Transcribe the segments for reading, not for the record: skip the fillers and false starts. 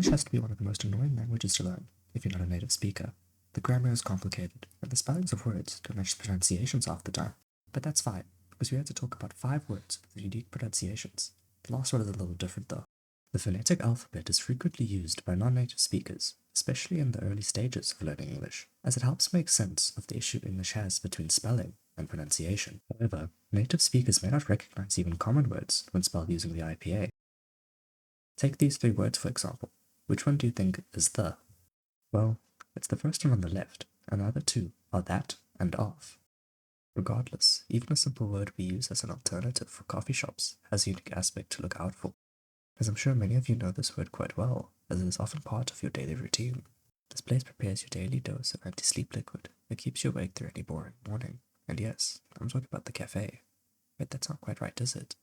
English has to be one of the most annoying languages to learn if you're not a native speaker. The grammar is complicated, and the spellings of words don't match the pronunciations half the time. But that's fine, because we had to talk about 5 words with unique pronunciations. The last one is a little different though. The phonetic alphabet is frequently used by non-native speakers, especially in the early stages of learning English, as it helps make sense of the issue English has between spelling and pronunciation. However, native speakers may not recognize even common words when spelled using the IPA. Take these 3 words for example. Which one do you think is the? Well, it's the first one on the left, and the other 2 are that and of. Regardless, even a simple word we use as an alternative for coffee shops has a unique aspect to look out for, as I'm sure many of you know this word quite well, as it is often part of your daily routine. This place prepares your daily dose of anti-sleep liquid that keeps you awake through any boring morning. And yes, I'm talking about the cafe. Wait, that's not quite right, is it?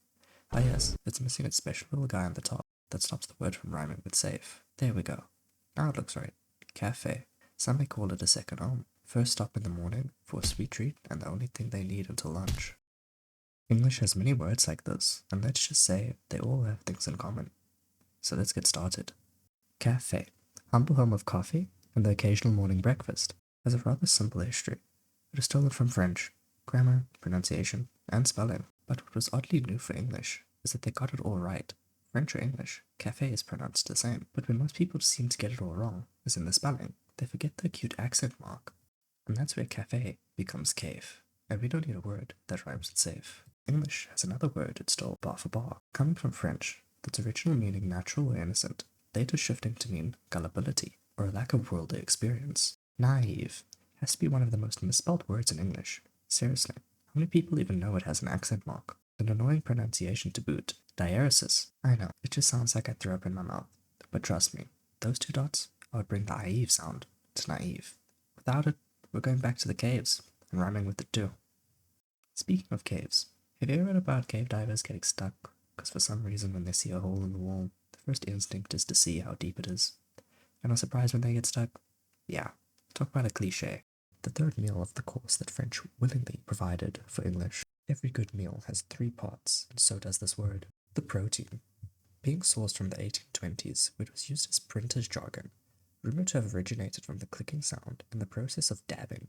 Ah yes, it's missing its special little guy on the top that stops the word from rhyming with safe. There we go. Now it looks right. Cafe. Some may call it a second home. First stop in the morning for a sweet treat and the only thing they need until lunch. English has many words like this, and let's just say they all have things in common. So let's get started. Cafe. Humble home of coffee and the occasional morning breakfast, has a rather simple history. It is stolen from French, grammar, pronunciation, and spelling. But what was oddly new for English is that they got it all right. French or English, cafe is pronounced the same, but when most people seem to get it all wrong, as in the spelling, they forget the acute accent mark. And that's where cafe becomes cave, and we don't need a word that rhymes with safe. English has another word it stole bar for bar, coming from French, its original meaning natural or innocent, later shifting to mean gullibility, or a lack of worldly experience. Naive has to be one of the most misspelled words in English. Seriously, how many people even know it has an accent mark? An annoying pronunciation to boot. Diaresis. I know, it just sounds like I threw up in my mouth. But trust me, those 2 dots, I would bring the naive sound to naive. Without it, we're going back to the caves, and rhyming with it too. Speaking of caves, have you ever read about cave divers getting stuck? Because for some reason when they see a hole in the wall, the first instinct is to see how deep it is. And are surprised when they get stuck? Yeah, talk about a cliche. The 3rd meal of the course that French willingly provided for English. Every good meal has 3 parts, and so does this word. The protein. Being sourced from the 1820s, it was used as printer's jargon, rumored to have originated from the clicking sound in the process of dabbing.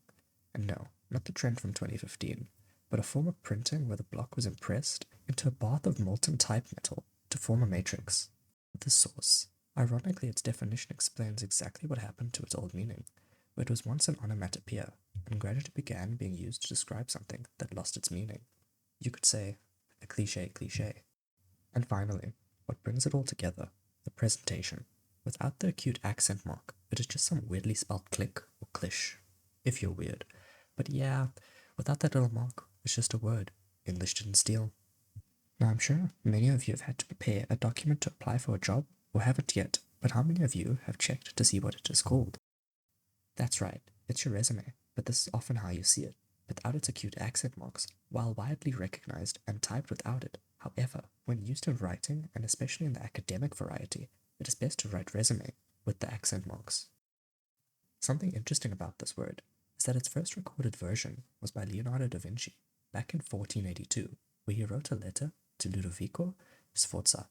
And no, not the trend from 2015, but a form of printing where the block was impressed into a bath of molten type metal to form a matrix. The source. Ironically, its definition explains exactly what happened to its old meaning, where it was once an onomatopoeia, and gradually began being used to describe something that lost its meaning. You could say, a cliche. And finally, what brings it all together, the presentation. Without the acute accent mark, it is just some weirdly spelled click or clish, if you're weird. But yeah, without that little mark, it's just a word English didn't steal. Now I'm sure many of you have had to prepare a document to apply for a job, or haven't yet, but how many of you have checked to see what it is called? That's right, it's your resume, but this is often how you see it, without its acute accent marks, while widely recognized and typed without it. However, when used in writing, and especially in the academic variety, it is best to write resume with the accent marks. Something interesting about this word is that its first recorded version was by Leonardo da Vinci back in 1482, where he wrote a letter to Ludovico Sforza,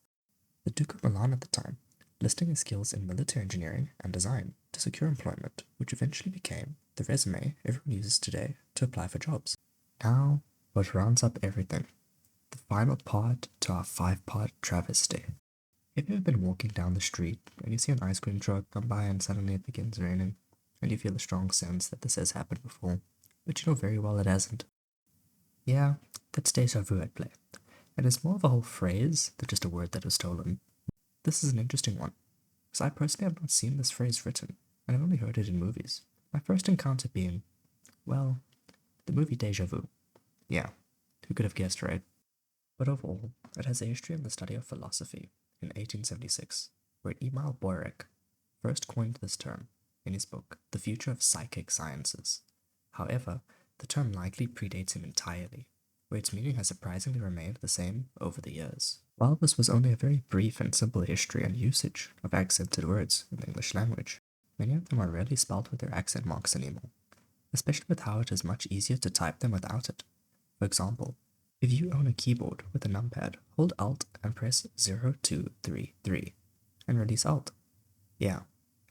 the Duke of Milan at the time, listing his skills in military engineering and design to secure employment, which eventually became the resume everyone uses today to apply for jobs. Now, what rounds up everything, the final part to our 5-part travesty. Have you ever been walking down the street and you see an ice cream truck come by and suddenly it begins raining, and you feel a strong sense that this has happened before, but you know very well it hasn't? Yeah, that's déjà vu at play, and it's more of a whole phrase than just a word that was stolen. This is an interesting one, because I personally have not seen this phrase written, and I've only heard it in movies. My first encounter being, well, the movie Deja Vu. Yeah, who could have guessed, right? But overall, it has a history in the study of philosophy in 1876, where Emil Boyrek first coined this term in his book, The Future of Psychic Sciences. However, the term likely predates him entirely, where its meaning has surprisingly remained the same over the years. While this was only a very brief and simple history and usage of accented words in the English language, many of them are rarely spelled with their accent marks anymore, especially with how it is much easier to type them without it. For example, if you own a keyboard with a numpad, hold Alt and press 0233 and release Alt. Yeah,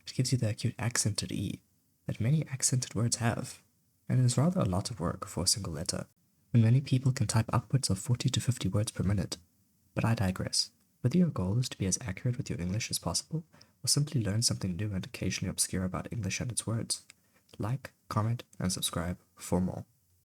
it gives you the acute accented E that many accented words have, and it is rather a lot of work for a single letter, when many people can type upwards of 40 to 50 words per minute. But I digress. Whether your goal is to be as accurate with your English as possible, or simply learn something new and occasionally obscure about English and its words, like, comment, and subscribe for more.